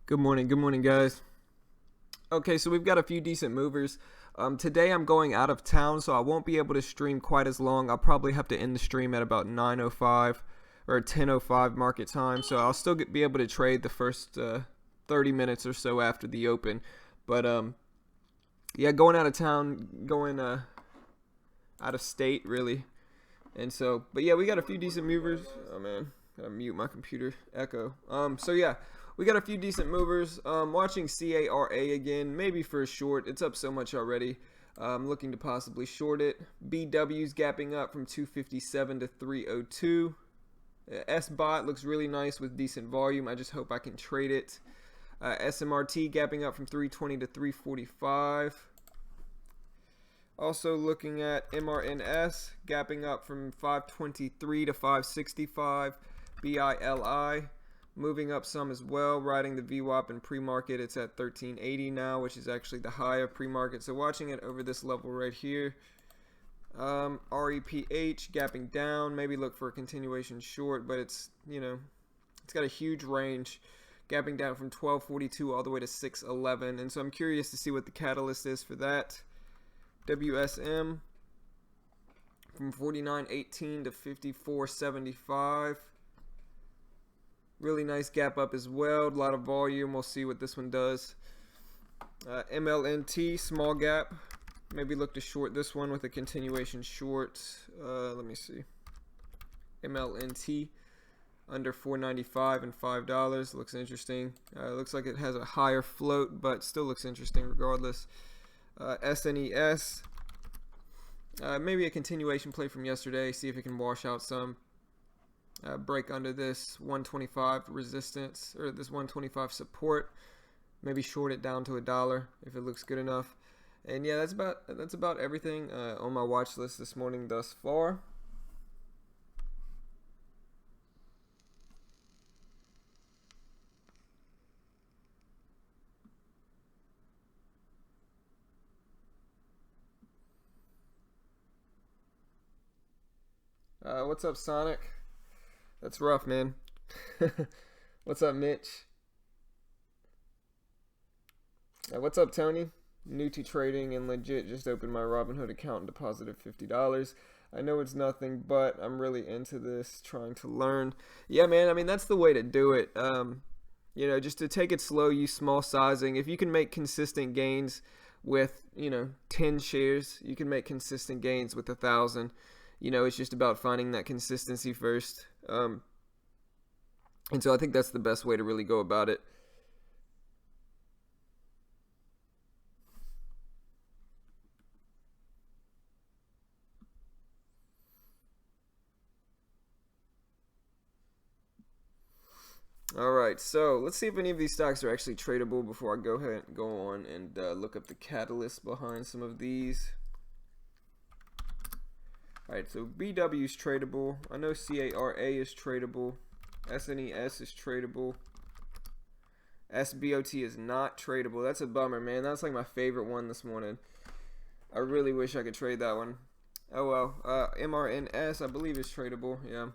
Good morning, guys. Okay, so we've got a few decent movers. Today I'm going out of town, so I won't be able to stream quite as long. I'll probably have to end the stream at about 9:05 or 10:05 market time. So I'll still be able to trade the first 30 minutes or so after the open. But yeah, going out of town, going out of state really. And so, but yeah, we got a few decent movers. Oh man, gotta mute my computer echo. So yeah, we got a few decent movers. Watching CARA again, maybe for a short. It's up so much already. Looking to possibly short it. BW's gapping up from 257 to 302. SBOT looks really nice with decent volume. I just hope I can trade it. SMRT gapping up from 320 to 345. Also looking at MRNS gapping up from 523 to 565. BILI moving up some as well, riding the VWAP in pre-market. It's at 1380 now, which is actually the high of pre-market. So watching it over this level right here. REPH gapping down, maybe look for a continuation short, but it's it's got a huge range, gapping down from 1242 all the way to 611, and so I'm curious to see what the catalyst is for that. WSM from 49.18 to 54.75. Really nice gap up as well. A lot of volume. We'll see what this one does. MLNT, small gap. Maybe look to short this one with a continuation short. Let me see. MLNT under 4.95 and $5. Looks interesting. Looks like it has a higher float, but still looks interesting regardless. SNES, maybe a continuation play from yesterday. See if it can wash out some. Break under this 125 resistance or this 125 support. Maybe short it down to $1 if it looks good enough. And yeah, that's about everything on my watch list this morning thus far. What's up, Sonic? That's rough, man. What's up, Mitch? What's up, Tony? New to trading and legit just opened my Robinhood account and deposited $50. I know it's nothing, but I'm really into this, trying to learn. Yeah, man, I mean, that's the way to do it. Just to take it slow, use small sizing. If you can make consistent gains with, 10 shares, you can make consistent gains with 1,000. It's just about finding that consistency first. And so I think that's the best way to really go about it. All right, so let's see if any of these stocks are actually tradable before I go ahead and go on and look up the catalyst behind some of these. All right, so BW is tradable. I know CARA is tradable. SNES is tradable. SBOT is not tradable. That's a bummer, man. That's like my favorite one this morning. I really wish I could trade that one. Oh well. MRNS, I believe, is tradable. Yeah.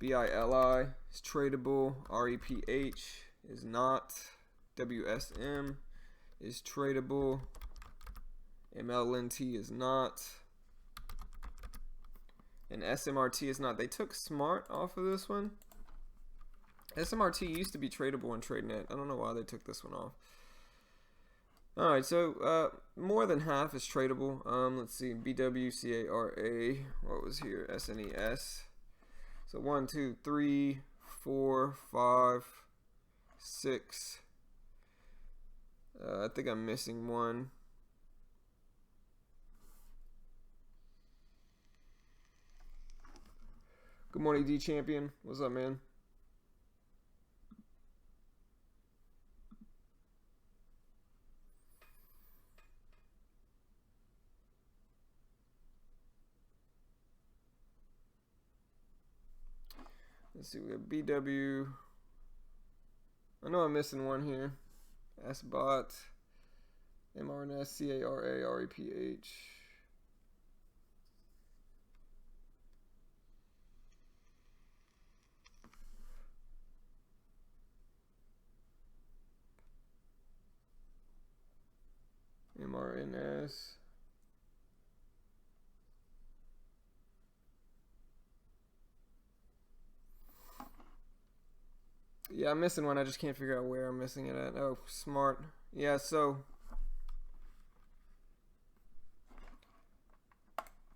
BILI is tradable. REPH is not. WSM is tradable. MLNT is not. And SMRT is not. They took Smart off of this one. SMRT used to be tradable in TradeNet. I don't know why they took this one off. Alright, so more than half is tradable. Let's see. BWCARA. What was here? SNES. So 1, 2, 3, 4, 5, 6. I think I'm missing one. Good morning, D Champion. What's up, man? Let's see, we got BW. I know I'm missing one here. SBOT, MRNS, CARA, REPH. RNS. Yeah, I'm missing one. I just can't figure out where I'm missing it at. Oh, smart. Yeah, so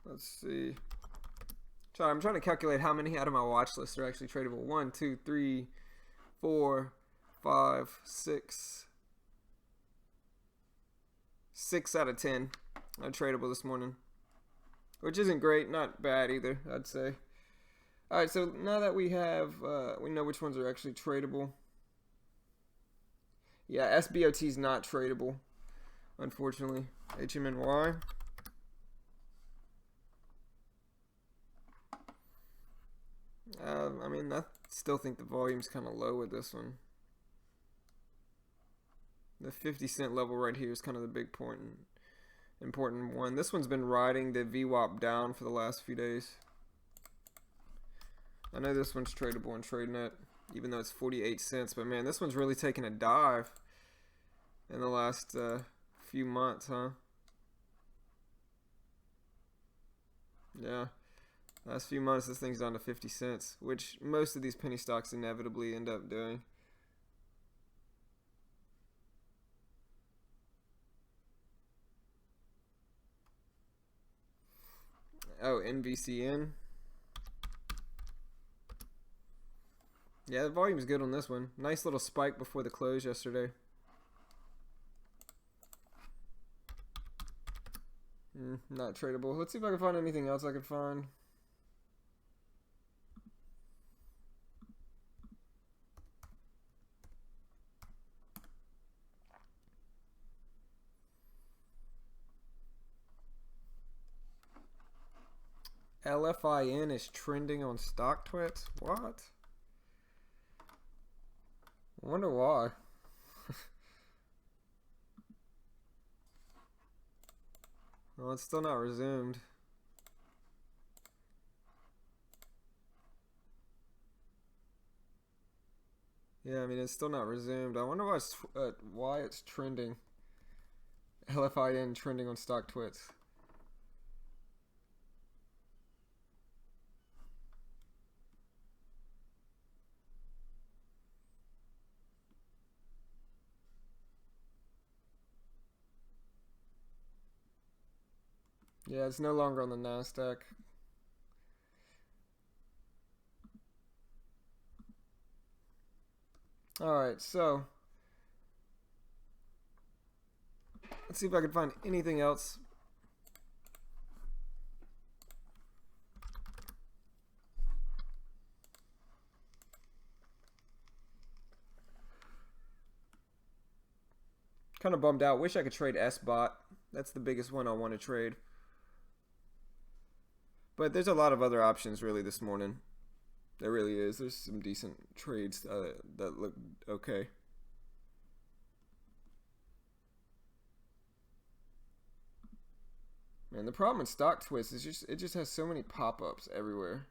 let's see. Sorry, I'm trying to calculate how many out of my watch list are actually tradable. 1, 2, 3, 4, 5, 6. 6 out of 10 are tradable this morning, which isn't great, not bad either, I'd say. All right, so now that we have, we know which ones are actually tradable. Yeah, SBOT is not tradable, unfortunately. HMNY. I mean, I still think the volume's kind of low with this one. The 50-cent level right here is kind of the big important one. This one's been riding the VWAP down for the last few days. I know this one's tradable in TradeNet, even though it's 48 cents. But man, this one's really taken a dive in the last few months, huh? Yeah. Last few months, this thing's down to 50 cents, which most of these penny stocks inevitably end up doing. Oh, NVCN. Yeah, the volume's good on this one. Nice little spike before the close yesterday. Not tradable. Let's see if I can find anything else I can find. LFIN is trending on StockTwits? What? I wonder why. Well, it's still not resumed. Yeah, I mean, it's still not resumed. I wonder why it's trending. LFIN trending on StockTwits. Yeah, it's no longer on the NASDAQ. Alright, so let's see if I can find anything else. Kind of bummed out. Wish I could trade SBOT. That's the biggest one I want to trade. But there's a lot of other options really this morning. There really is. There's some decent trades that look okay. Man, the problem with StockTwits is it just has so many pop-ups everywhere.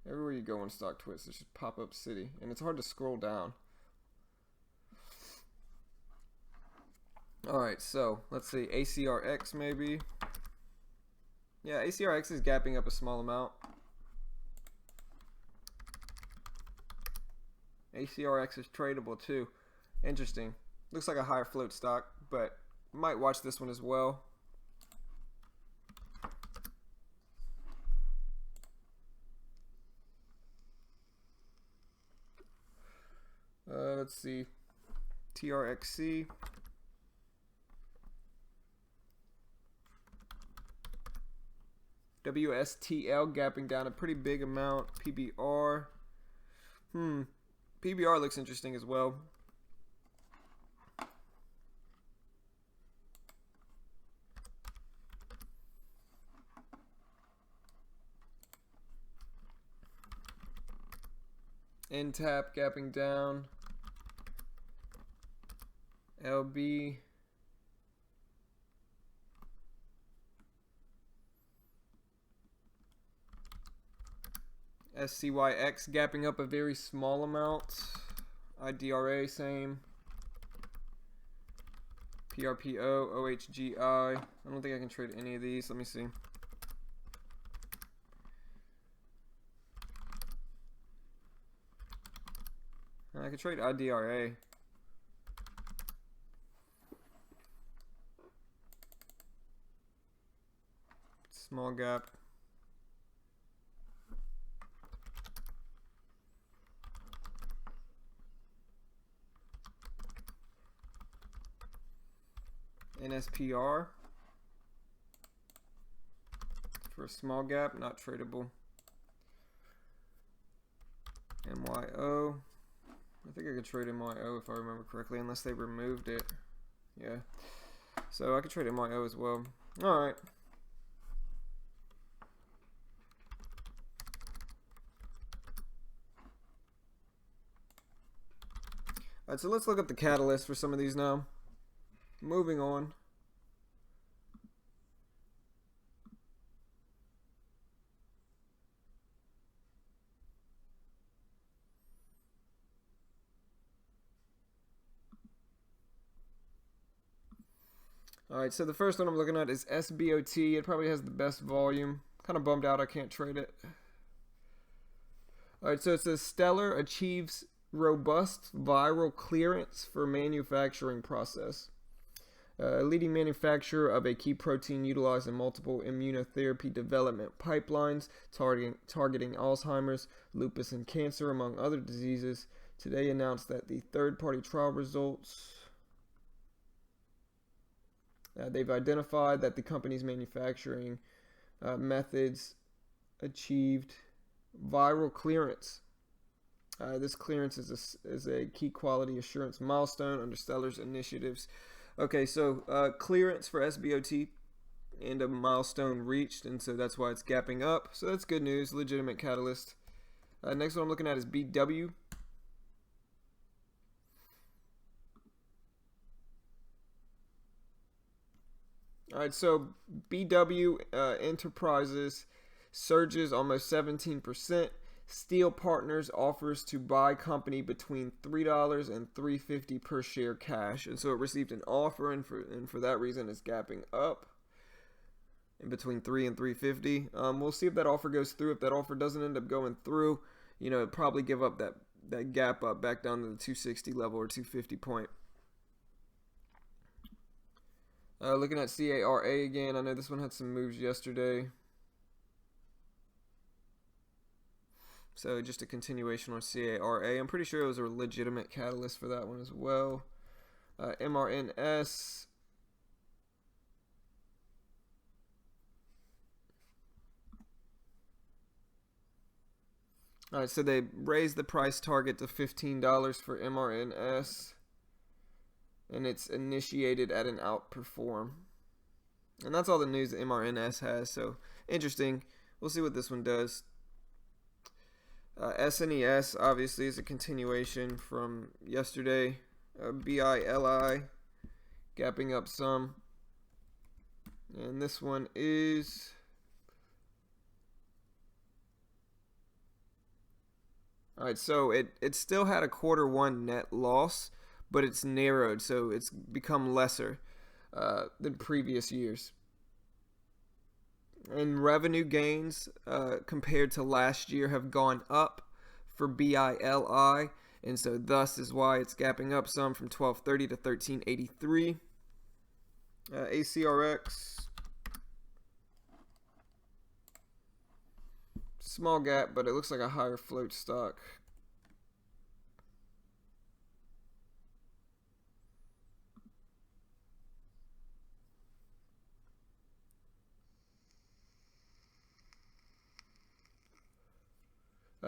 Everywhere you go on StockTwits, it's just pop-up city, and it's hard to scroll down. All right, so let's see, ACRX maybe. Yeah, ACRX is gapping up a small amount. ACRX is tradable too. Interesting. Looks like a higher float stock, but might watch this one as well. Let's see. TRXC. WSTL gapping down a pretty big amount. PBR. PBR looks interesting as well. NTAP gapping down. LB. SCYX gapping up a very small amount. IDRA same. PRPO, OHGI. I don't think I can trade any of these. Let me see. I could trade IDRA. Small gap. NSPR for a small gap, not tradable. MYO. I think I could trade MYO if I remember correctly, unless they removed it. Yeah. So I could trade MYO as well. Alright. Alright, so let's look up the catalyst for some of these now. Moving on. Alright, so the first one I'm looking at is SBOT. It probably has the best volume. Kind of bummed out I can't trade it. Alright, so it says Stellar achieves robust viral clearance for manufacturing process. A leading manufacturer of a key protein utilized in multiple immunotherapy development pipelines targeting Alzheimer's, lupus, and cancer, among other diseases, today announced that the third-party trial results. They've identified that the company's manufacturing methods achieved viral clearance. This clearance is a key quality assurance milestone under Stellar's initiatives. Okay, so clearance for SBOT and a milestone reached, and so that's why it's gapping up. So that's good news, legitimate catalyst. Next one I'm looking at is BW. All right, so BW Enterprises surges almost 17%. Steel Partners offers to buy company between $3 and $3.50 per share cash, and so it received an offer, and for that reason it's gapping up in between $3 and $3.50. We'll see if that offer goes through. If that offer doesn't end up going through, you know, it'd probably give up that gap up back down to the 260 level or 250 point. Looking at CARA again, I know this one had some moves yesterday. So just a continuation on CARA. I'm pretty sure it was a legitimate catalyst for that one as well. MRNS. All right, so they raised the price target to $15 for MRNS. And it's initiated at an outperform. And that's all the news that MRNS has. So interesting. We'll see what this one does. SNES obviously is a continuation from yesterday. BILI gapping up some. And this one is alright, so it still had a Q1 net loss, but it's narrowed, so it's become lesser than previous years. And revenue gains compared to last year have gone up for BILI, and so thus is why it's gapping up some from 1230 to 1383. ACRX, small gap, but it looks like a higher float stock.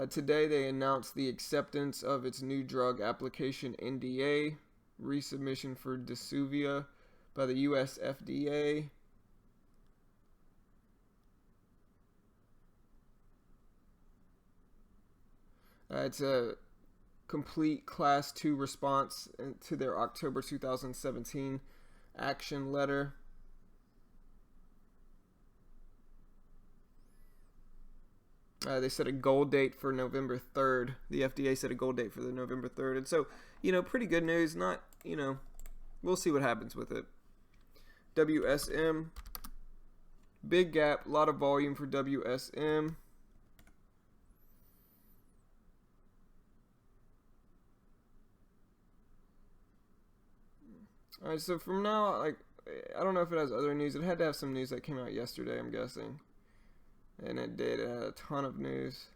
Today they announced the acceptance of its new drug application NDA, resubmission for Desuvia by the US FDA. It's a complete Class 2 response to their October 2017 action letter. They set a goal date for November 3rd. The FDA set a goal date for the November 3rd. And so, you know, pretty good news. Not, you know, we'll see what happens with it. WSM. Big gap, a lot of volume for WSM. All right, so from now, like, I don't know if it has other news. It had to have some news that came out yesterday, I'm guessing. And it did. It had a ton of news.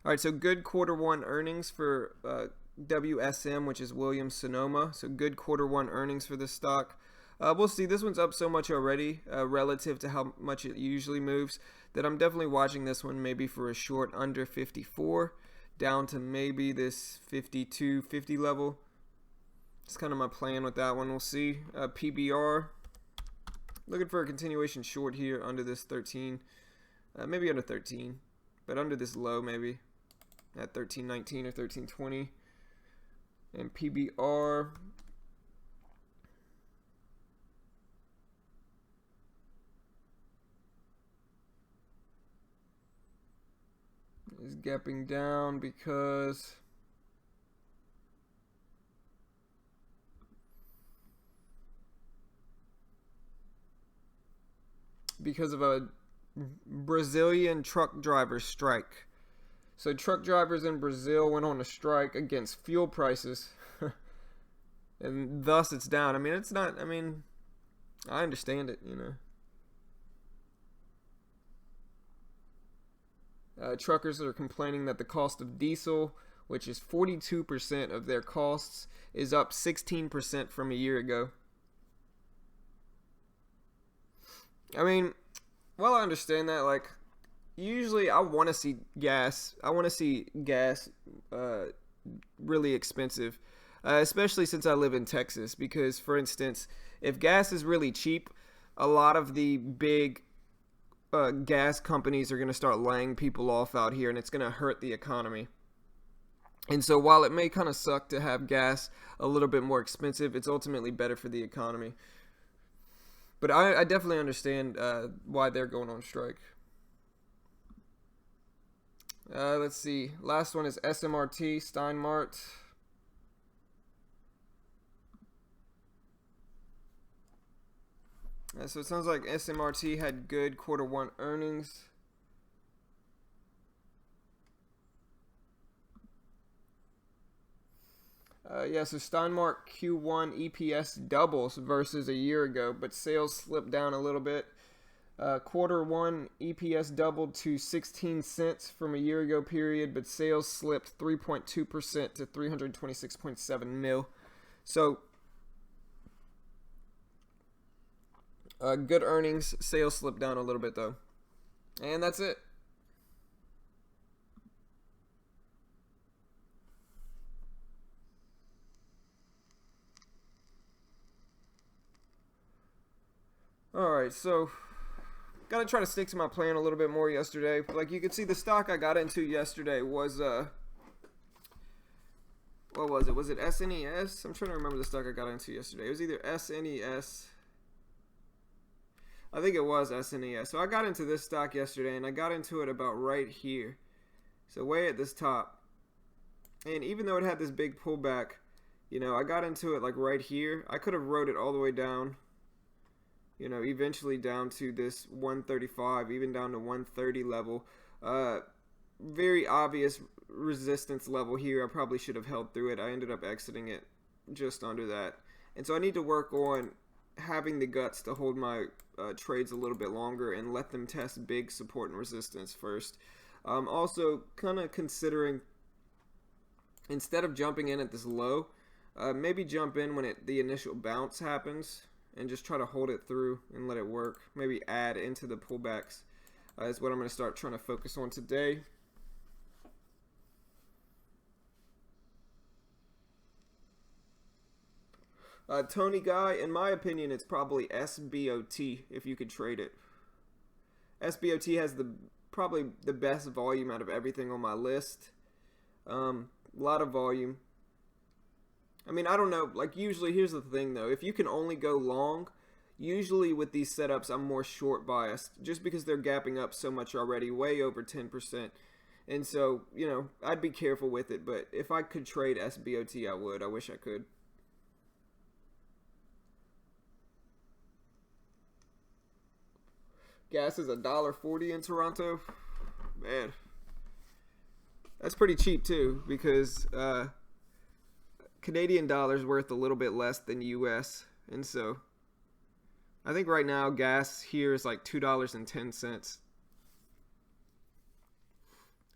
All right, so good quarter one earnings for WSM, which is Williams Sonoma. So good quarter one earnings for this stock. We'll see. This one's up so much already relative to how much it usually moves that I'm definitely watching this one maybe for a short under 54 down to maybe this 52.50 level. It's kind of my plan with that one. We'll see. PBR. Looking for a continuation short here under this 13. Maybe under 13. But under this low maybe. At 13.19 or 13.20. And PBR. Is gapping down because of a Brazilian truck driver strike. So truck drivers in Brazil went on a strike against fuel prices. And thus it's down. I mean, it's not, I mean, I understand it, you know. Truckers are complaining that the cost of diesel, which is 42% of their costs, is up 16% from a year ago. I mean, well, I understand that. Like, usually I want to see gas. I want to see gas really expensive, especially since I live in Texas. Because, for instance, if gas is really cheap, a lot of the big gas companies are going to start laying people off out here, and it's going to hurt the economy. And so while it may kind of suck to have gas a little bit more expensive, it's ultimately better for the economy. But I definitely understand why they're going on strike. Let's see. Last one is SMRT, Steinmart. So it sounds like SMRT had good quarter one earnings. So Steinmart Q1 EPS doubles versus a year ago, but sales slipped down a little bit. Quarter one EPS doubled to 16 cents from a year ago period, but sales slipped 3.2% to 326.7 mil. So good earnings, sales slipped down a little bit though. And that's it. Alright, so gotta try to stick to my plan a little bit more yesterday. Like you can see, the stock I got into yesterday was what was it? Was it SNES? I'm trying to remember the stock I got into yesterday. It was either SNES. I think it was SNES. So I got into this stock yesterday, and I got into it about right here. So way at this top. And even though it had this big pullback, you know, I got into it like right here. I could have rode it all the way down, you know, eventually down to this 135, even down to 130 level. Very obvious resistance level here. I probably should have held through it. I ended up exiting it just under that. And so I need to work on having the guts to hold my trades a little bit longer and let them test big support and resistance first. Also, kind of considering, instead of jumping in at this low, maybe jump in when the initial bounce happens and just try to hold it through and let it work. Maybe add into the pullbacks is what I'm going to start trying to focus on today. Tony Guy, in my opinion, it's probably SBOT if you could trade it. SBOT has probably the best volume out of everything on my list. A lot of volume. I mean, I don't know. Like, usually, here's the thing, though. If you can only go long, usually with these setups, I'm more short biased. Just because they're gapping up so much already, way over 10%. And so, you know, I'd be careful with it. But if I could trade SBOT, I would. I wish I could. Gas is $1.40 in Toronto. Man, that's pretty cheap too, because Canadian dollar's worth a little bit less than US, and so I think right now gas here is like $2.10,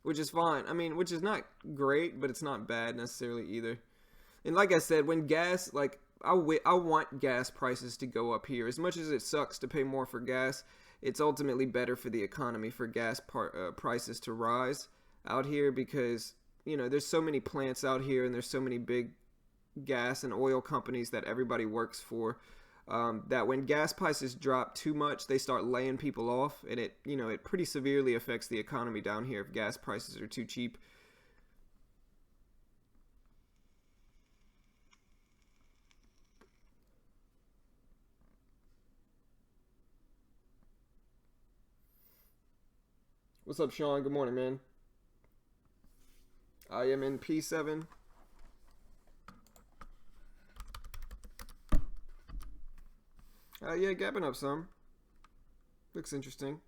which is fine. I mean, which is not great, but it's not bad necessarily either. And like I said, when gas, like I want gas prices to go up here. As much as it sucks to pay more for gas, it's ultimately better for the economy for gas prices to rise out here, because there's so many plants out here, and there's so many big gas and oil companies that everybody works for, that when gas prices drop too much, they start laying people off, and it pretty severely affects the economy down here if gas prices are too cheap. What's up, Sean? Good morning, man. I am in P7. Yeah, gapping up some. Looks interesting.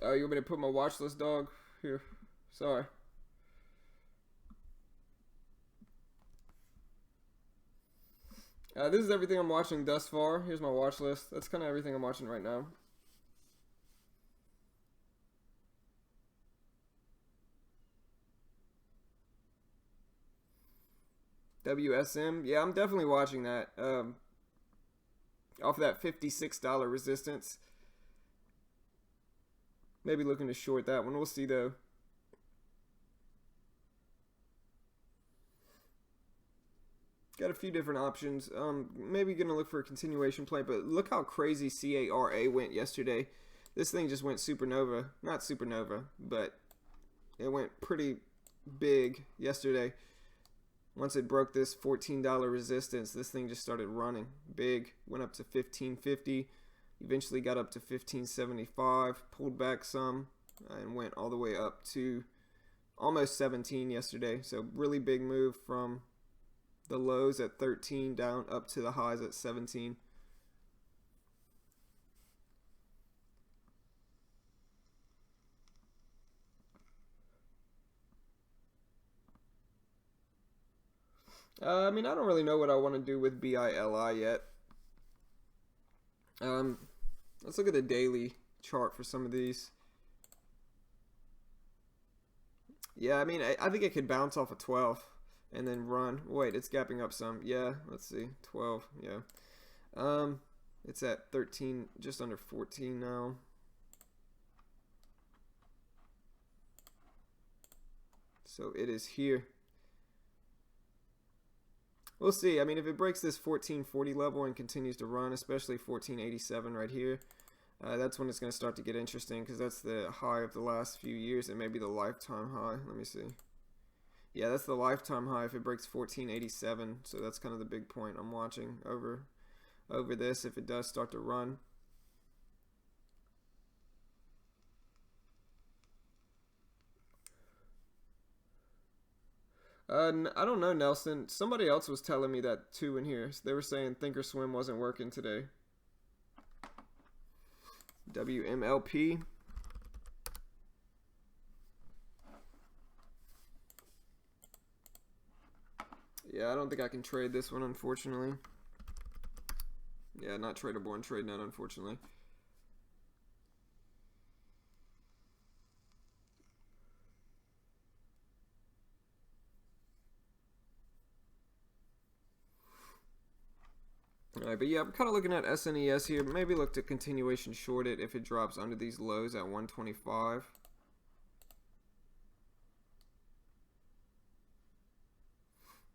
You want me to put my watch list, dog? Here. Sorry. This is everything I'm watching thus far. Here's my watch list. That's kind of everything I'm watching right now. WSM. Yeah, I'm definitely watching that. Off of that $56 resistance. Maybe looking to short that one. We'll see, though. Got a few different options. Maybe going to look for a continuation play, but look how crazy CARA went yesterday. This thing just went supernova. Not supernova, but it went pretty big yesterday. Once it broke this $14 resistance, this thing just started running big. Went up to $15.50. Eventually got up to $15.75. Pulled back some and went all the way up to almost 17 yesterday. So really big move from the lows at 13 down up to the highs at 17. I mean, I don't really know what I want to do with BILI yet. Let's look at the daily chart for some of these. Yeah, I mean, I think it could bounce off a 12 and then run. Wait, it's gapping up some. Yeah, let's see. 12, yeah. It's at 13, just under 14 now. So it is here. We'll see. I mean, if it breaks this 1440 level and continues to run, especially 1487 right here, that's when it's going to start to get interesting, because that's the high of the last few years and maybe the lifetime high. Let me see. Yeah, that's the lifetime high if it breaks 1487. So that's kind of the big point I'm watching over this if it does start to run. I don't know, Nelson. Somebody else was telling me that too in here. They were saying Thinkorswim wasn't working today. WMLP. Yeah, I don't think I can trade this one, unfortunately. Yeah, not tradable on TradeNet, unfortunately. Alright, but yeah, I'm kind of looking at SNES here. Maybe look to continuation short it if it drops under these lows at 125.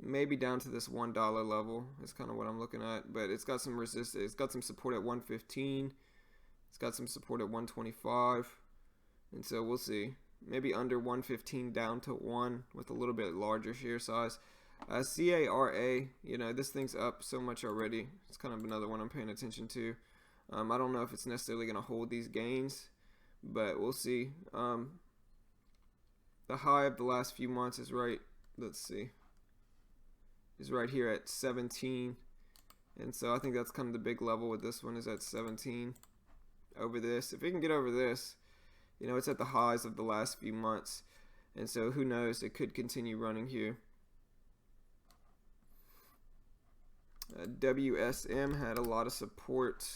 Maybe down to this $1 level is kind of what I'm looking at. But it's got some resistance. It's got some support at 115. It's got some support at 125. And so we'll see. Maybe under 115 down to 1 with a little bit larger share size. CARA, this thing's up so much already. It's kind of another one I'm paying attention to. I don't know if it's necessarily going to hold these gains, but we'll see. the high of the last few months is right, let's see, is right here at 17. And so I think that's kind of the big level with this one, is at 17 over this. If it can get over this, you know, it's at the highs of the last few months. And so who knows, it could continue running here. WSM had a lot of support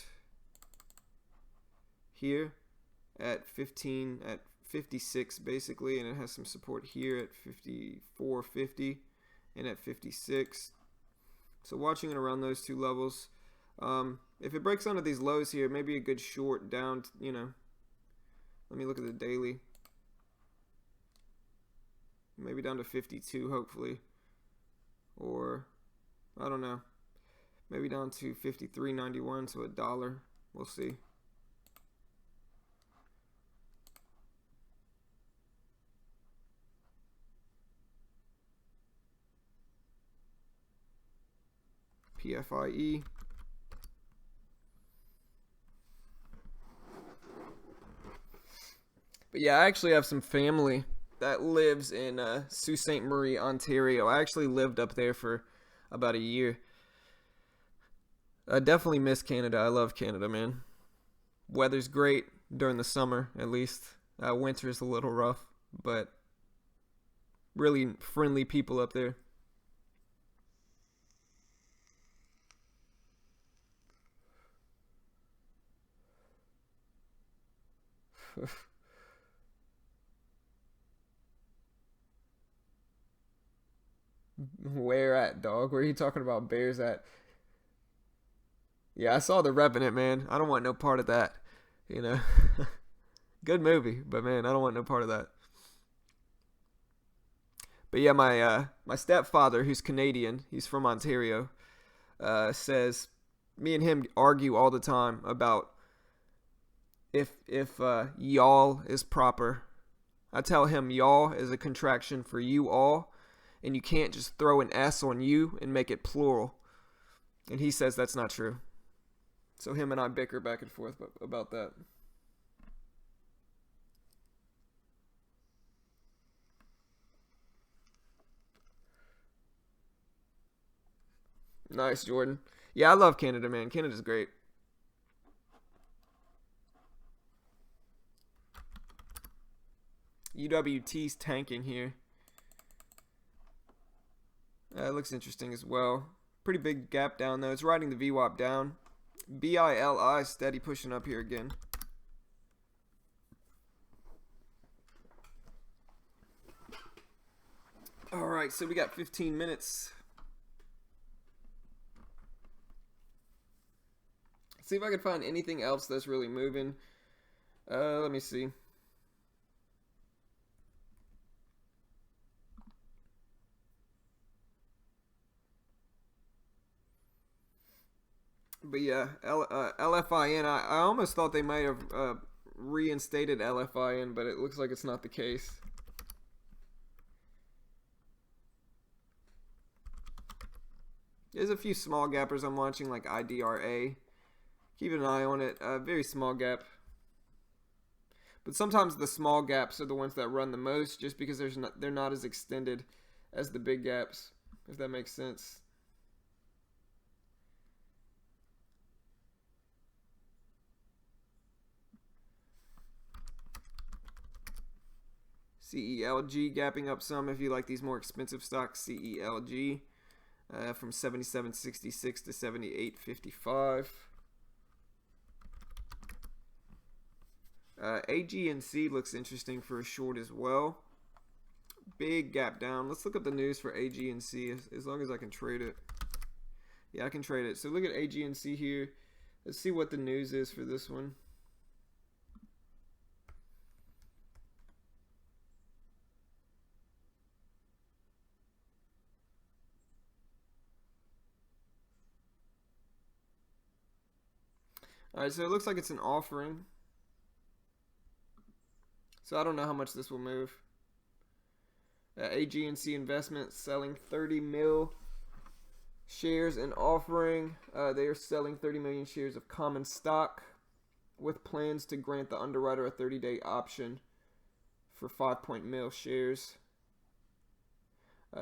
here at 15, at 56 basically, and it has some support here at 54.50 and at 56. So watching it around those two levels. If it breaks under these lows here, maybe a good short down, you know. Let me look at the daily. Maybe down to 52, hopefully. Or, I don't know. Maybe down to 53.91, so $1. We'll see. PFIE. But yeah, I actually have some family that lives in Sault Ste. Marie, Ontario. I actually lived up there for about a year. I definitely miss Canada. I love Canada, man. Weather's great during the summer, at least. Winter's a little rough, but really friendly people up there. Where at, dog? Where are you talking about bears at? Yeah, I saw The Revenant, man. I don't want no part of that. You know, good movie, but man, I don't want no part of that. But yeah, my stepfather, who's Canadian, he's from Ontario, says me and him argue all the time about if y'all is proper. I tell him y'all is a contraction for you all, and you can't just throw an S on you and make it plural. And he says that's not true. So him and I bicker back and forth about that. Nice, Jordan. Yeah, I love Canada, man. Canada's great. UWT's tanking here. It looks interesting as well. Pretty big gap down though. It's riding the VWAP down. BILI steady pushing up here again. Alright, so we got 15 minutes. See if I can find anything else that's really moving. Let me see. But yeah, LFIN, I almost thought they might have reinstated LFIN, but it looks like it's not the case. There's a few small gappers I'm watching, like IDRA. Keep an eye on it. Very small gap. But sometimes the small gaps are the ones that run the most, just because they're not as extended as the big gaps, if that makes sense. CELG gapping up some if you like these more expensive stocks. CELG from 77.66 to 78.55. AGNC looks interesting for a short as well. Big gap down. Let's look up the news for AGNC as long as I can trade it. Yeah, I can trade it. So look at AGNC here. Let's see what the news is for this one. Alright, so it looks like it's an offering. So I don't know how much this will move. AGNC Investments selling 30 mil shares in offering. They are selling 30 million shares of common stock with plans to grant the underwriter a 30-day option for 5 mil shares.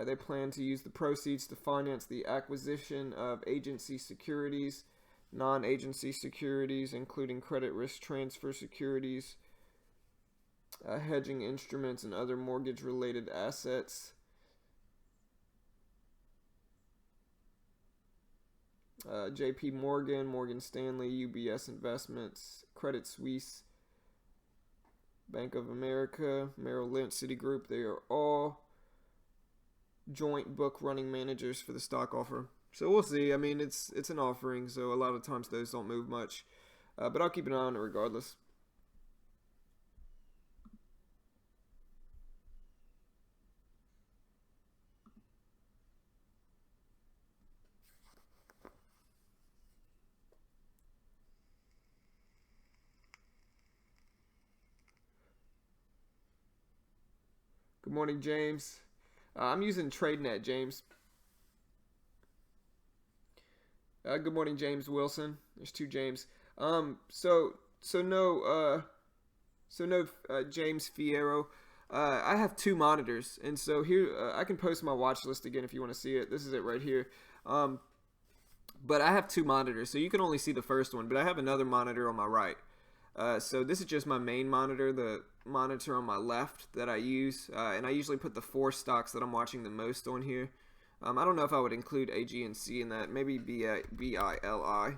They plan to use the proceeds to finance the acquisition of agency securities, non-agency securities, including credit risk transfer securities, hedging instruments, and other mortgage-related assets. JP Morgan, Morgan Stanley, UBS Investments, Credit Suisse, Bank of America, Merrill Lynch, Citigroup, they are all joint book running managers for the stock offer. So we'll see. I mean, it's an offering, so a lot of times those don't move much. But I'll keep an eye on it regardless. Good morning, James. I'm using TradeNet, James. Good morning, James Wilson. There's two James. So no James Fierro. I have two monitors, and so here I can post my watch list again if you want to see it. This is it right here. But I have two monitors, so you can only see the first one. But I have another monitor on my right. So this is just my main monitor, the monitor on my left that I use, and I usually put the 4 stocks that I'm watching the most on here. I don't know if I would include AGNC in that. Maybe BILI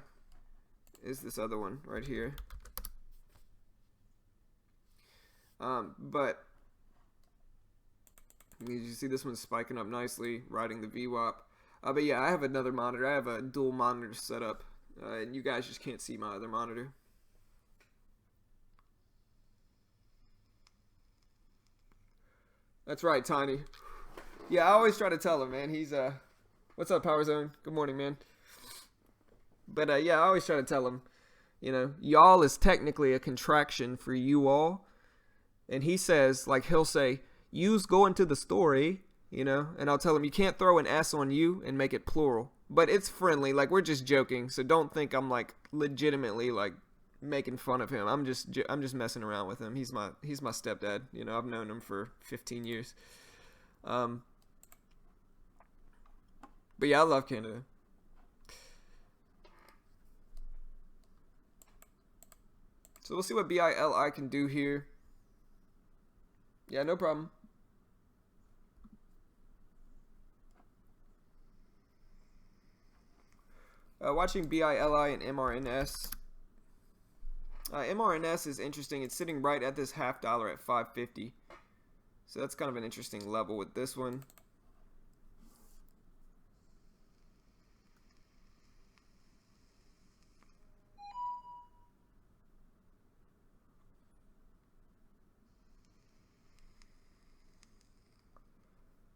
is this other one right here. But you see this one's spiking up nicely, riding the VWAP. But yeah, I have another monitor. I have a dual monitor setup, and you guys just can't see my other monitor. That's right, Tiny. Yeah, I always try to tell him, man. He's what's up, Power Zone? Good morning, man. But yeah, I always try to tell him, y'all is technically a contraction for you all. And he says, like, he'll say, you's going to the story, and I'll tell him you can't throw an S on you and make it plural. But it's friendly, like, we're just joking, so don't think I'm like legitimately like making fun of him. I'm just messing around with him. He's my stepdad. I've known him for 15 years. But yeah, I love Canada. So we'll see what BILI can do here. Yeah, no problem. Watching BILI and MRNS. MRNS is interesting. It's sitting right at this $0.50 at 550. So that's kind of an interesting level with this one.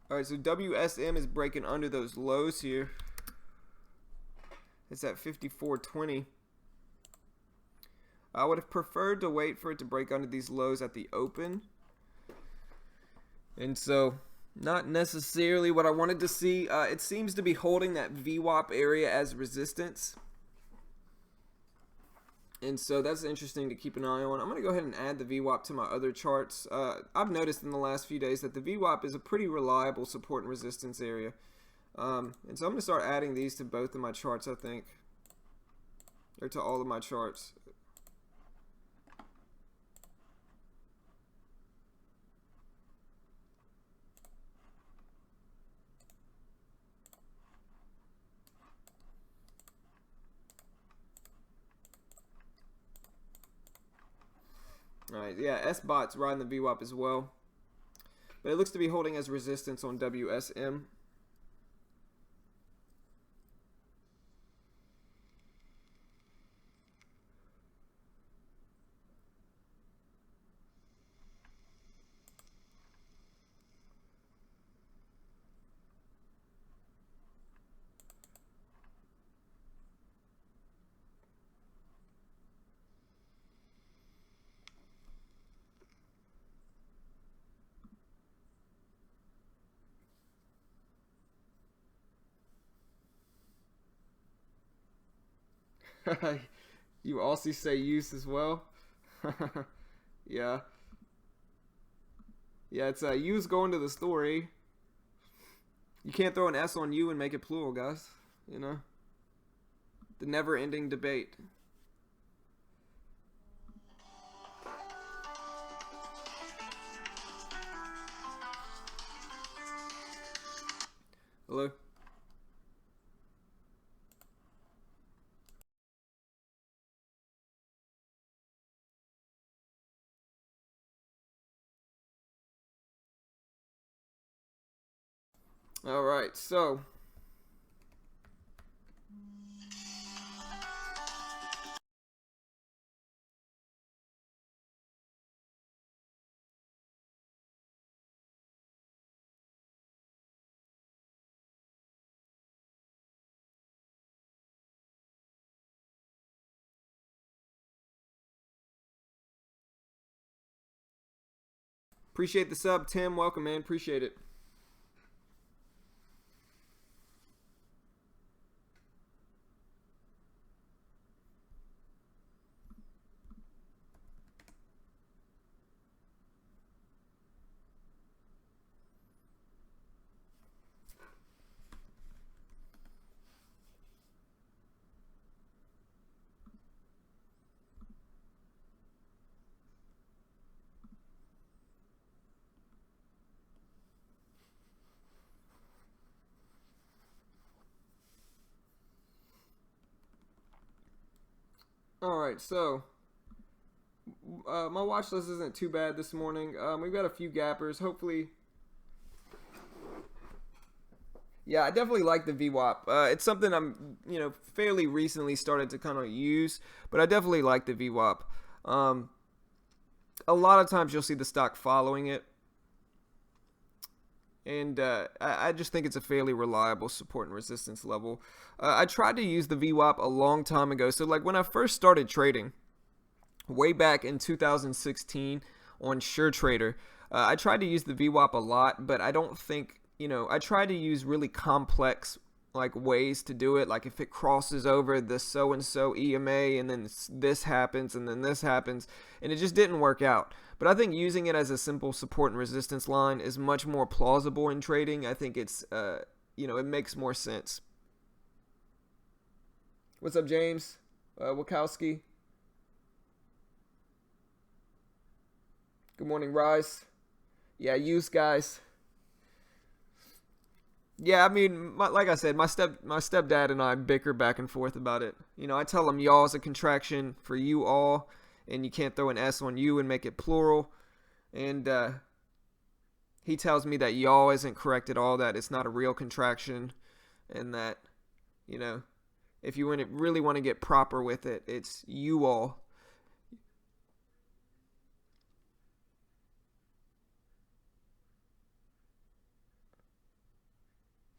Alright, so WSM is breaking under those lows here. It's at 54.20. I would have preferred to wait for it to break under these lows at the open. And so, not necessarily what I wanted to see. It seems to be holding that VWAP area as resistance. And so that's interesting to keep an eye on. I'm going to go ahead and add the VWAP to my other charts. I've noticed in the last few days that the VWAP is a pretty reliable support and resistance area. And so I'm going to start adding these to both of my charts, I think. Or to all of my charts. Alright, yeah, SBOT's riding the VWAP as well. But it looks to be holding as resistance on WSM. You also say use as well. Yeah. Yeah, it's you's going to the story. You can't throw an S on you and make it plural, guys. You know? The never-ending debate. Hello? Alright, so appreciate the sub, Tim. Welcome, man. Appreciate it. Alright, so my watch list isn't too bad this morning. We've got a few gappers. Hopefully, yeah, I definitely like the VWAP. It's something I'm, fairly recently started to kind of use, but I definitely like the VWAP. A lot of times you'll see the stock following it, and I just think it's a fairly reliable support and resistance level. I tried to use the VWAP a long time ago. So like when I first started trading, way back in 2016 on SureTrader, I tried to use the VWAP a lot, but I don't think, I tried to use really complex like ways to do it. Like if it crosses over the so-and-so EMA and then this happens and then this happens, and it just didn't work out. But I think using it as a simple support and resistance line is much more plausible in trading. I think it's, it makes more sense. What's up, James? Wachowski. Good morning, Rise. Yeah, use guys. Yeah, I mean, like I said, my stepdad and I bicker back and forth about it. I tell him y'all is a contraction for you all, and you can't throw an S on you and make it plural. And he tells me that y'all isn't correct at all, that it's not a real contraction, and that, if you really want to get proper with it, it's you all.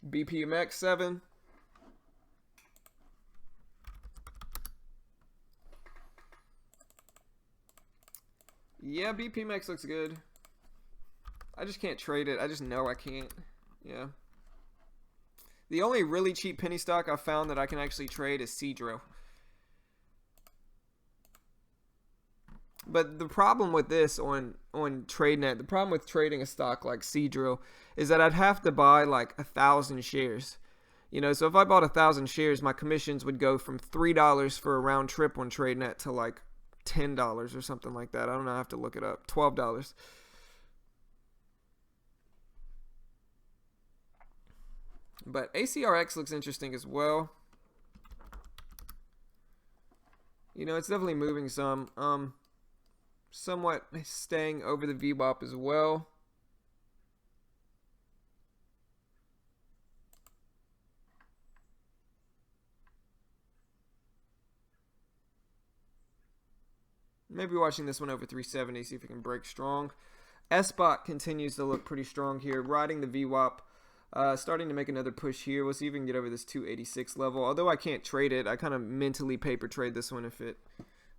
BPMX 7. Yeah, BPMX looks good. I just can't trade it. I just know I can't. Yeah. The only really cheap penny stock I've found that I can actually trade is Cedro. But the problem with this on TradeNet, the problem with trading a stock like Cedro is that I'd have to buy like 1,000 shares. So if I bought 1,000 shares, my commissions would go from $3 for a round trip on TradeNet to like $10 or something like that. I don't know. I have to look it up. $12. But ACRX looks interesting as well. It's definitely moving some. Somewhat staying over the VWAP as well. Maybe watching this one over 370, see if it can break strong. SBOT continues to look pretty strong here, riding the VWAP. Starting to make another push here. We'll see if we can get over this 286 level. Although I can't trade it, I kind of mentally paper trade this one if it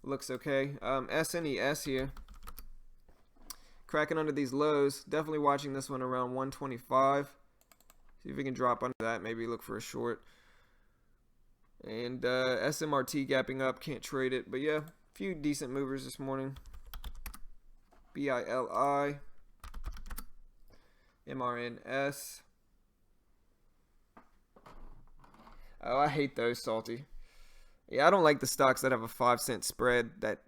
looks okay. SNES here. Cracking under these lows. Definitely watching this one around 125. See if we can drop under that. Maybe look for a short. And SMRT gapping up. Can't trade it. But yeah, few decent movers this morning. BILI. MRNS. Oh, I hate those, Salty. Yeah, I don't like the stocks that have a 5-cent spread that,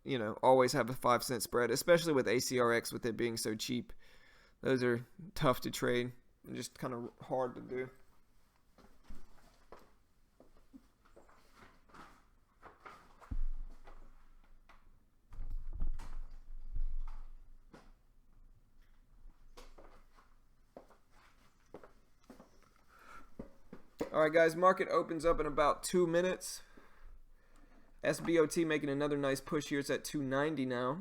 you know, always have a 5-cent spread, especially with ACRX with it being so cheap. Those are tough to trade and just kind of hard to do. Alright guys, market opens up in about 2 minutes. SBOT making another nice push here. It's at 290 now.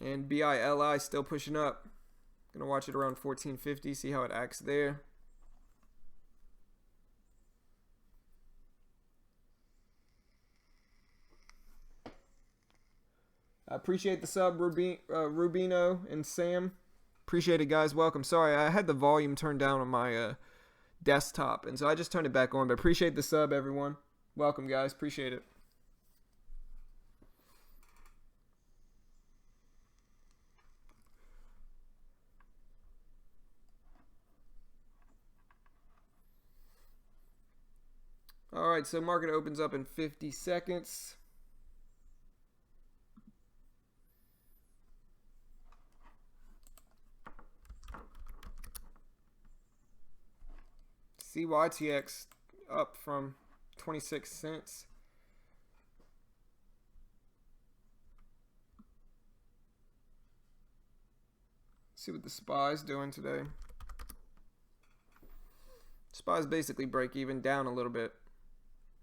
And BILI still pushing up. Gonna watch it around 1450, see how it acts there. I appreciate the sub, Rubino and Sam. Appreciate it, guys. Welcome. Sorry, I had the volume turned down on my desktop, and so I just turned it back on. But appreciate the sub, everyone. Welcome, guys. Appreciate it. All right, so market opens up in 50 seconds. CYTX up from 26 cents. See what the SPY's doing today. SPY's basically break even, down a little bit,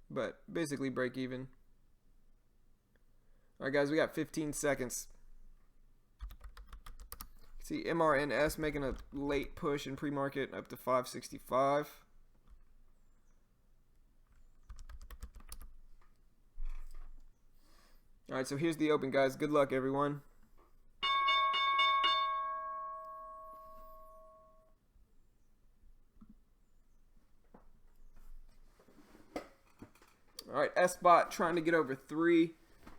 but basically break even. All right, guys, we got 15 seconds. See MRNS making a late push in pre-market up to 565. All right, so here's the open, guys. Good luck, everyone. All right, SBOT trying to get over 3.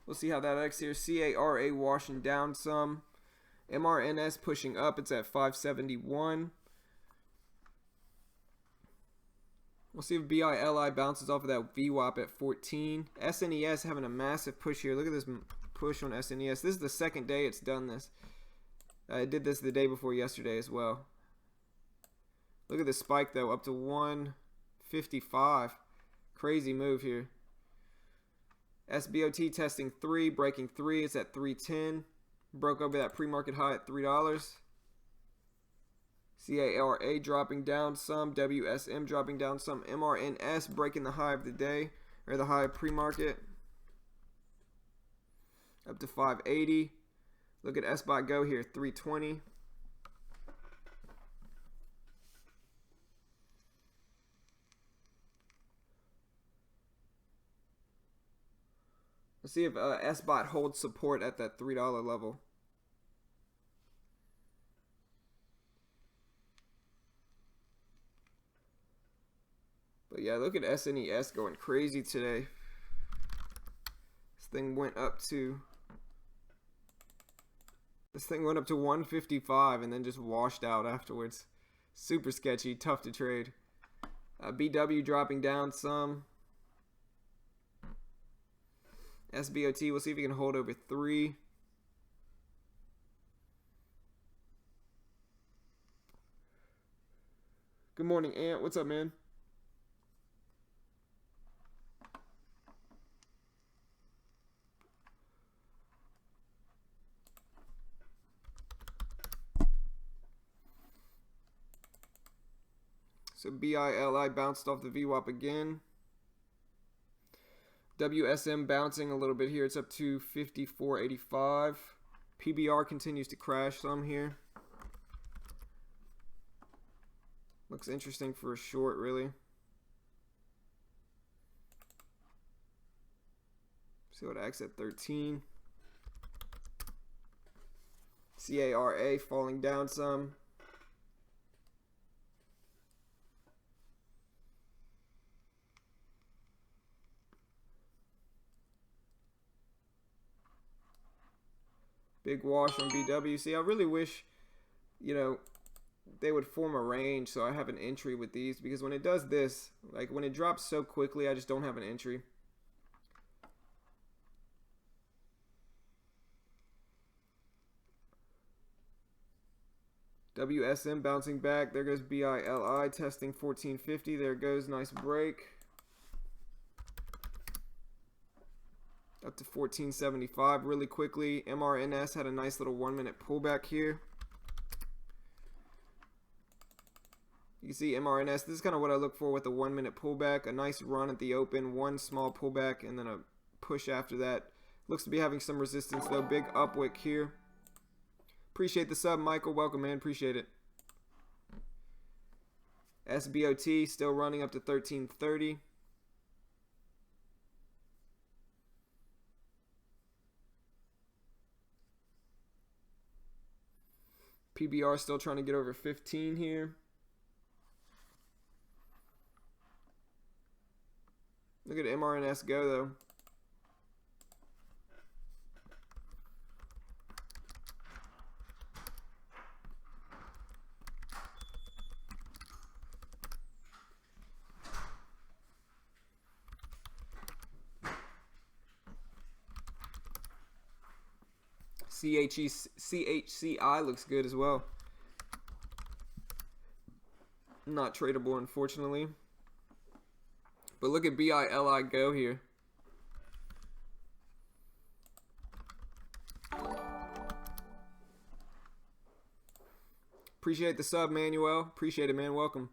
We'll see how that acts here. CARA washing down some. MRNS pushing up. It's at 571. We'll see if BILI bounces off of that VWAP at 14. SNES having a massive push here. Look at this push on SNES. This is the second day it's done this. I did this the day before yesterday as well. Look at the spike though, up to 155. Crazy move here. SBOT testing 3, breaking 3. It's at 310. Broke over that pre-market high at $3. CARA dropping down some. WSM dropping down some. MRNS breaking the high of the day, or the high of pre-market. Up to 580. Look at SBOT go here, 320. Let's see if SBOT holds support at that $3 level. But yeah, look at SNES going crazy today. This thing went up to 155 and then just washed out afterwards. Super sketchy, tough to trade. BW dropping down some. SBOT, we'll see if he can hold over 3. Good morning, Ant. What's up, man? So BILI bounced off the VWAP again. WSM bouncing a little bit here. It's up to 54.85. PBR continues to crash some here. Looks interesting for a short, really. See what acts at 13. CARA falling down some. Big wash on BW. See, I really wish, you know, they would form a range so I have an entry with these, because when it does this, like when it drops so quickly, I just don't have an entry. WSM bouncing back. There goes BILI testing 1450. There it goes. Nice break. Up to 1475 really quickly. MRNS had a nice little 1 minute pullback here. You can see MRNS. This is kind of what I look for with a 1 minute pullback. A nice run at the open, one small pullback, and then a push after that. Looks to be having some resistance though. Big upwick here. Appreciate the sub, Michael. Welcome, man. Appreciate it. SBOT still running up to 1330. PBR still trying to get over 15 here. Look at MRNS go though. CHCI looks good as well. Not tradable, unfortunately. But look at BILI go here. Appreciate the sub, Manuel. Appreciate it, man. Welcome.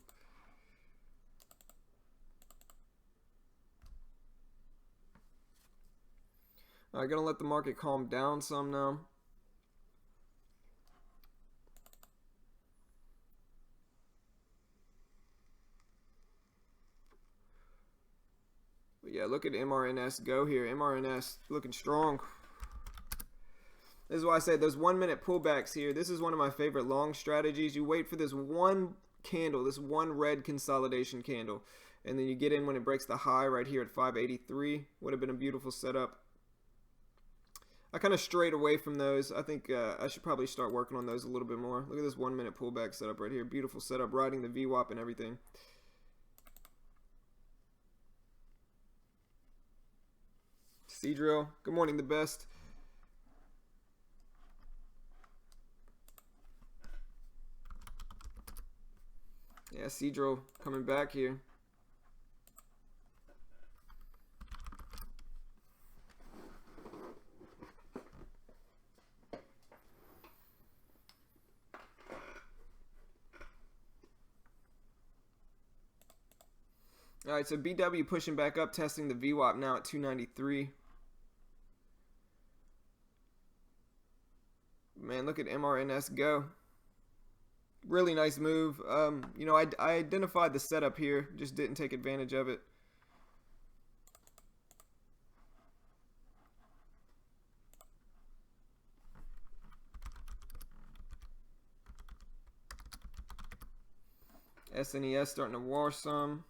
All right, gonna let the market calm down some now. But yeah, look at MRNS go here. MRNS looking strong. This is why I say those 1 minute pullbacks here. This is one of my favorite long strategies. You wait for this one candle, this one red consolidation candle, and then you get in when it breaks the high right here at 583. Would have been a beautiful setup. I kind of strayed away from those. I think I should probably start working on those a little bit more. Look at this 1 minute pullback setup right here. Beautiful setup, riding the VWAP and everything. Cedrill, good morning, the best. Yeah, Cedrill coming back here. All right, so BW pushing back up, testing the VWAP now at 293. Man, look at MRNS go. Really nice move. You know, I identified the setup here, just didn't take advantage of it. SNES starting to wash some.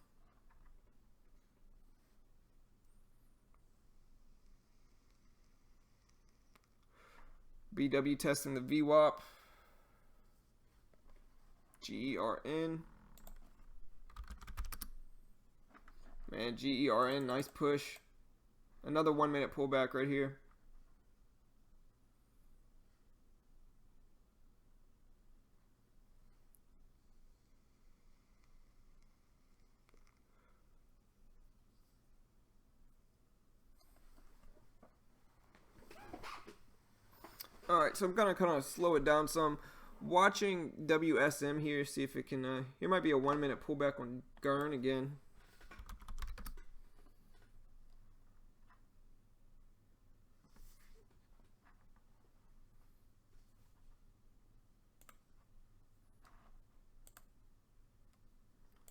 BW testing the VWAP. GERN. Man, GERN, nice push. Another 1 minute pullback right here. Alright, so I'm gonna kind of slow it down some. Watching WSM here, see if it can, here might be a 1 minute pullback on GERN again.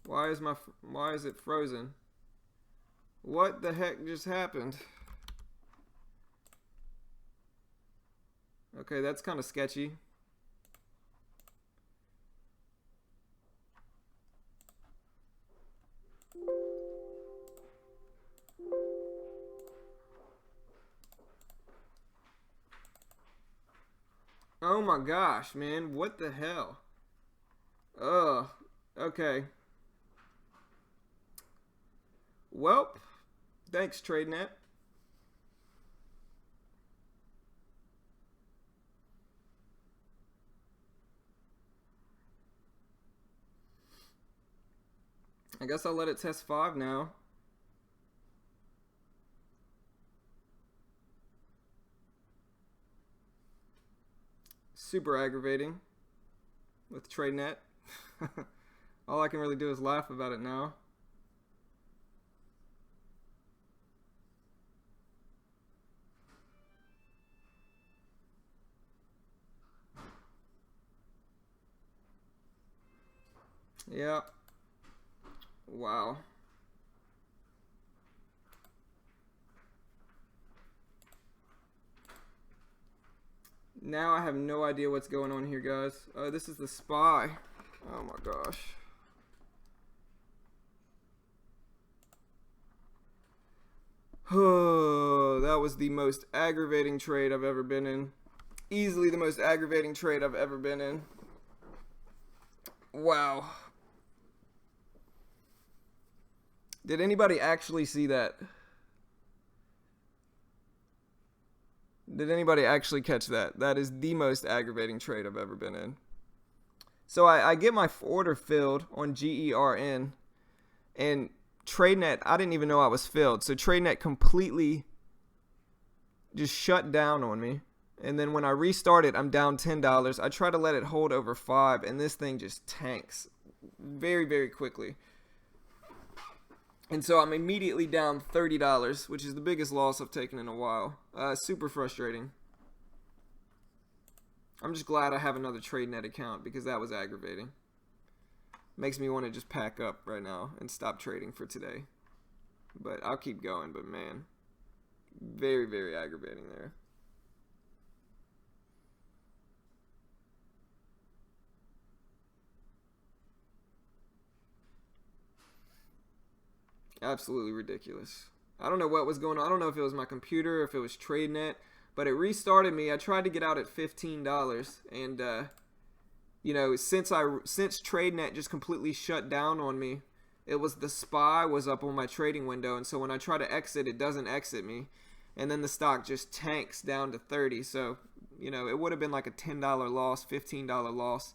Why is it frozen? What the heck just happened? Okay, that's kind of sketchy. Oh my gosh, man. What the hell? Ugh. Okay. Well, thanks, TradeNet. I guess I'll let it test 5 now. Super aggravating with TradeNet. All I can really do is laugh about it now. Yeah. Wow. Now I have no idea what's going on here, guys. This is the SPY. Oh my gosh. Oh, that was the most aggravating trade I've ever been in. Easily the most aggravating trade I've ever been in. Wow. Did anybody actually see that? Did anybody actually catch that? That is the most aggravating trade I've ever been in. So I get my order filled on GERN, and TradeNet, I didn't even know I was filled. So TradeNet completely just shut down on me. And then when I restart it, I'm down $10. I try to let it hold over 5, and this thing just tanks very, very quickly. And so I'm immediately down $30, which is the biggest loss I've taken in a while. Super frustrating. I'm just glad I have another TradeNet account because that was aggravating. Makes me want to just pack up right now and stop trading for today. But I'll keep going, but man, very, very aggravating there. Absolutely ridiculous. I don't know what was going on. I don't know if it was my computer, if it was TradeNet, but it restarted me. I tried to get out at $15, and you know, since TradeNet just completely shut down on me, it was the SPY was up on my trading window, and so when I try to exit, it doesn't exit me, and then the stock just tanks down to 30. So you know, it would have been like a $10 loss, $15 loss,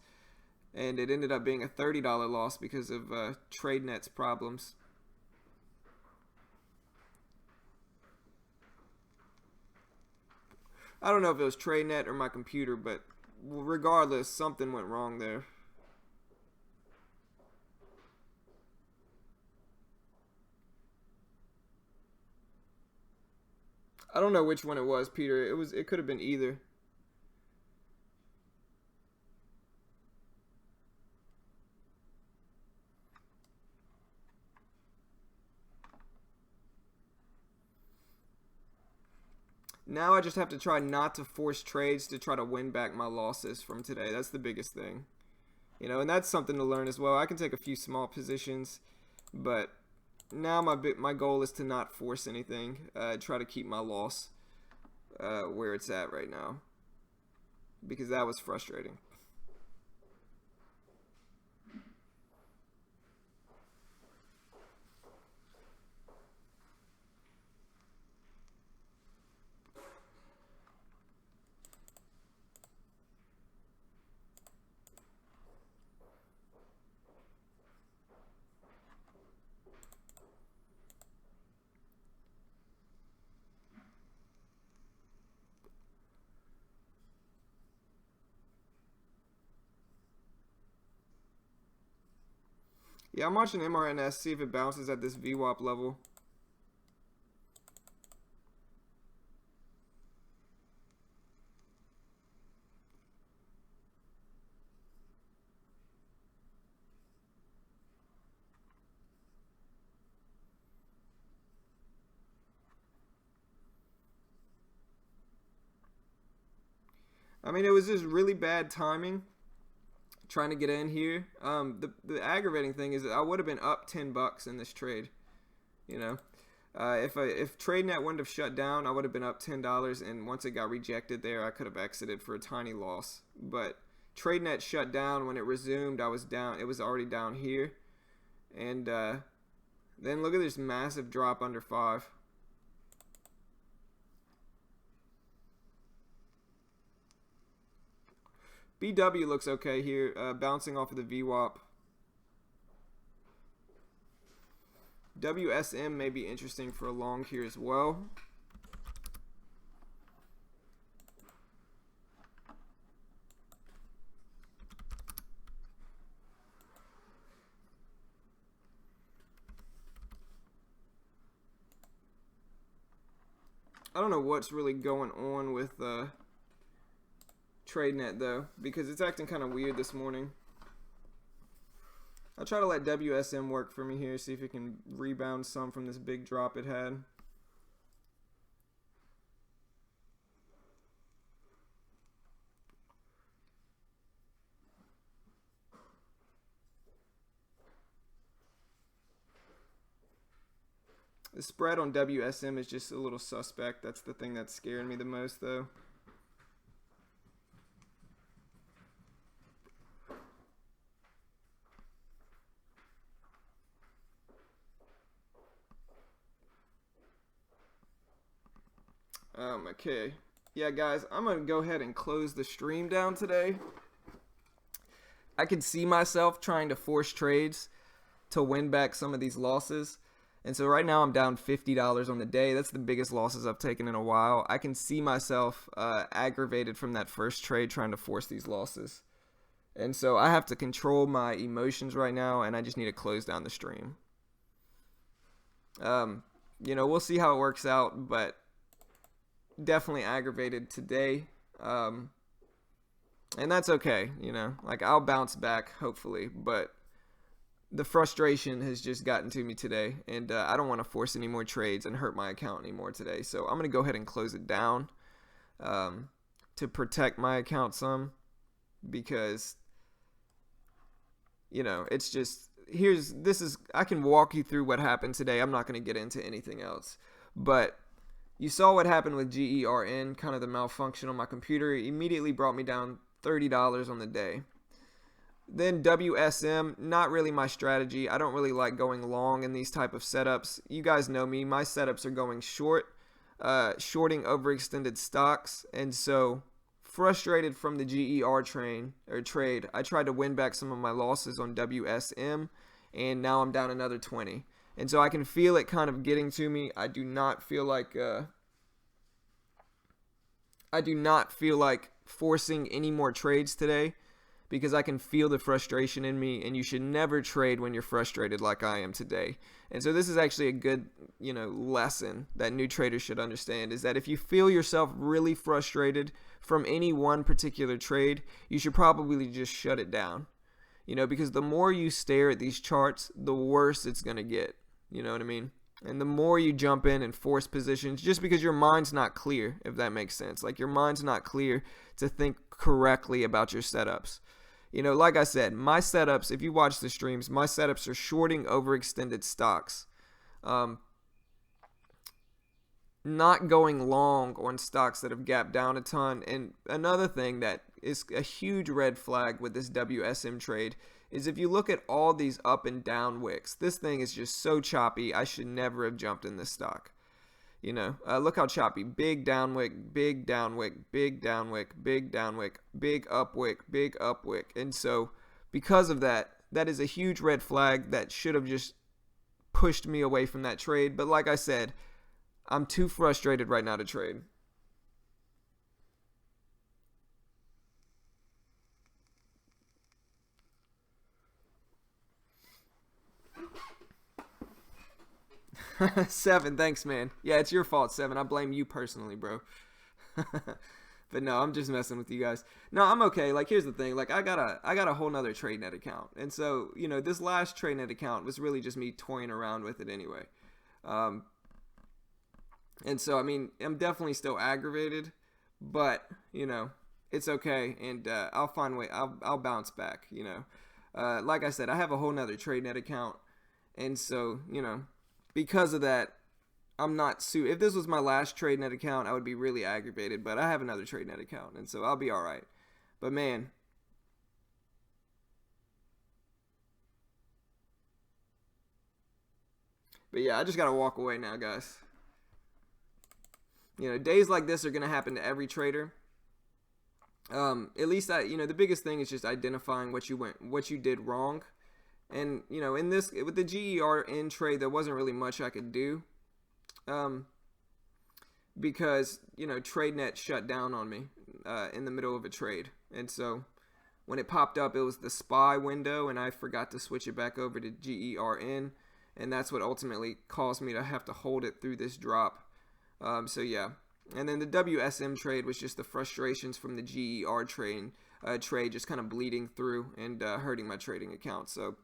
and it ended up being a $30 loss because of TradeNet's problems. I don't know if it was TradeNet or my computer, but regardless, something went wrong there. I don't know which one it was, Peter. It could have been either. Now I just have to try not to force trades to try to win back my losses from today. That's the biggest thing. You know, and that's something to learn as well. I can take a few small positions, but now my goal is to not force anything. Try to keep my loss where it's at right now, because that was frustrating. Yeah, I'm watching MRNS, see if it bounces at this VWAP level. I mean, it was just really bad timing trying to get in here. The aggravating thing is that I would have been up $10 in this trade, you know. If TradeNet wouldn't have shut down, I would have been up $10, and once it got rejected there, I could have exited for a tiny loss. But TradeNet shut down. When it resumed, I was down. It was already down here, and then look at this massive drop under 5. BW looks okay here, bouncing off of the VWAP. WSM may be interesting for a long here as well. I don't know what's really going on with TradeNet though, because it's acting kind of weird this morning. I'll try to let WSM work for me here, see if it can rebound some from this big drop it had. The spread on WSM is just a little suspect. That's the thing that's scaring me the most though. Okay. Yeah, guys, I'm going to go ahead and close the stream down today. I can see myself trying to force trades to win back some of these losses. And so right now I'm down $50 on the day. That's the biggest losses I've taken in a while. I can see myself aggravated from that first trade trying to force these losses. And so I have to control my emotions right now, and I just need to close down the stream. You know, we'll see how it works out, but definitely aggravated today, and that's okay. You know, like, I'll bounce back hopefully, but the frustration has just gotten to me today, and I don't want to force any more trades and hurt my account anymore today. So I'm gonna go ahead and close it down to protect my account some, because, you know, it's just, I can walk you through what happened today. I'm not going to get into anything else, but you saw what happened with GERN, kind of the malfunction on my computer. It immediately brought me down $30 on the day. Then WSM, not really my strategy. I don't really like going long in these type of setups. You guys know me. My setups are going short, shorting overextended stocks. And so, frustrated from the trade, I tried to win back some of my losses on WSM, and now I'm down another 20. And so I can feel it kind of getting to me. I do not feel like forcing any more trades today, because I can feel the frustration in me, and you should never trade when you're frustrated like I am today. And so this is actually a good, you know, lesson that new traders should understand, is that if you feel yourself really frustrated from any one particular trade, you should probably just shut it down. You know, because the more you stare at these charts, the worse it's going to get. You know what I mean? And the more you jump in and force positions, just because your mind's not clear, if that makes sense. Like, your mind's not clear to think correctly about your setups. You know, like I said, my setups, if you watch the streams, my setups are shorting overextended stocks. Not going long on stocks that have gapped down a ton. And another thing that is a huge red flag with this WSM trade is if you look at all these up and down wicks, this thing is just so choppy. I should never have jumped in this stock. You know, look how choppy. Big down wick, big down wick, big down wick, big down wick, big up wick, big up wick. And so because of that, that is a huge red flag that should have just pushed me away from that trade. But like I said, I'm too frustrated right now to trade. Seven, thanks, man. Yeah, it's your fault, Seven. I blame you personally, bro. But no, I'm just messing with you guys. No, I'm okay. Like, here's the thing. Like, I got a whole nother TradeNet account, and so, you know, this last TradeNet account was really just me toying around with it anyway. And so, I mean, I'm definitely still aggravated, but, you know, it's okay, and I'll find a way. I'll bounce back. You know, like I said, I have a whole nother TradeNet account, and so, you know, because of that, I'm not if this was my last TradeNet account, I would be really aggravated, but I have another TradeNet account, and so I'll be all right. But man, but yeah, I just gotta walk away now, guys. You know, days like this are gonna happen to every trader. At least the biggest thing is just identifying what you did wrong. And in this, with the GERN trade, there wasn't really much I could do, because TradeNet shut down on me in the middle of a trade, and so when it popped up, it was the SPY window, and I forgot to switch it back over to GERN, and that's what ultimately caused me to have to hold it through this drop. So yeah. And then the WSM trade was just the frustrations from the GER trade just kind of bleeding through and hurting my trading account. So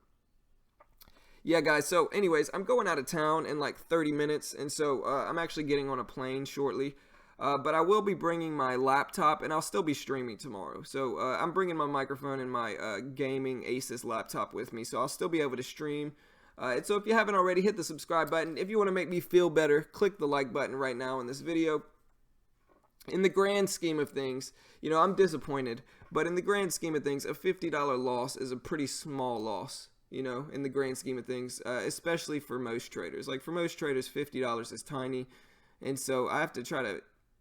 yeah, guys. So anyways, I'm going out of town in like 30 minutes, and so I'm actually getting on a plane shortly. But I will be bringing my laptop, and I'll still be streaming tomorrow. So I'm bringing my microphone and my gaming Asus laptop with me, so I'll still be able to stream. And so if you haven't already, hit the subscribe button. If you want to make me feel better, click the like button right now in this video. In the grand scheme of things, I'm disappointed, but in the grand scheme of things, a $50 loss is a pretty small loss, in the grand scheme of things, especially for most traders. Like, for most traders, $50 is tiny, and so I have to try to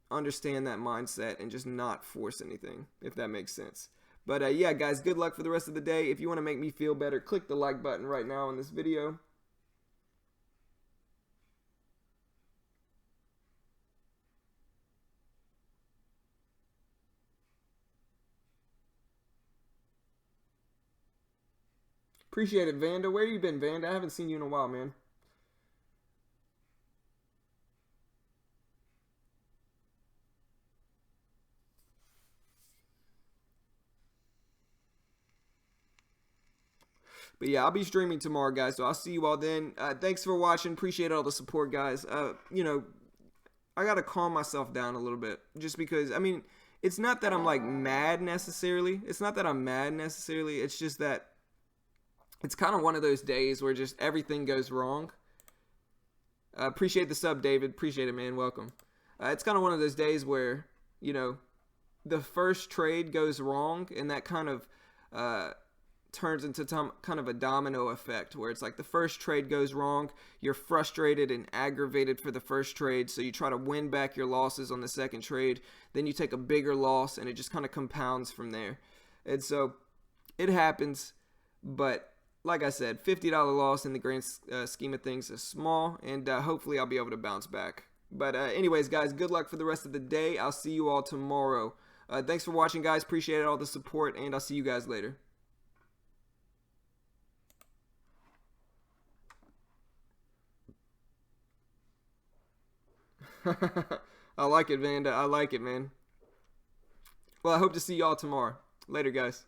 understand that mindset and just not force anything, if that makes sense. But yeah, guys, good luck for the rest of the day. If you want to make me feel better, click the like button right now in this video. Appreciate it, Vanda. Where you been, Vanda? I haven't seen you in a while, man. But yeah, I'll be streaming tomorrow, guys, so I'll see you all then. Thanks for watching. Appreciate all the support, guys. I got to calm myself down a little bit, just because, it's not that I'm like mad necessarily. It's not that I'm mad necessarily. It's just that it's kind of one of those days where just everything goes wrong. Appreciate the sub, David. Appreciate it, man. Welcome. It's kind of one of those days where, the first trade goes wrong, and that kind of turns into kind of a domino effect, where it's like the first trade goes wrong, you're frustrated and aggravated for the first trade, so you try to win back your losses on the second trade, then you take a bigger loss, and it just kind of compounds from there. And so it happens, but like I said, $50 loss in the grand scheme of things is small, and hopefully I'll be able to bounce back. But anyways, guys, good luck for the rest of the day. I'll see you all tomorrow. Thanks for watching, guys. Appreciate all the support, and I'll see you guys later. I like it, Vanda. I like it, man. Well, I hope to see y'all tomorrow. Later, guys.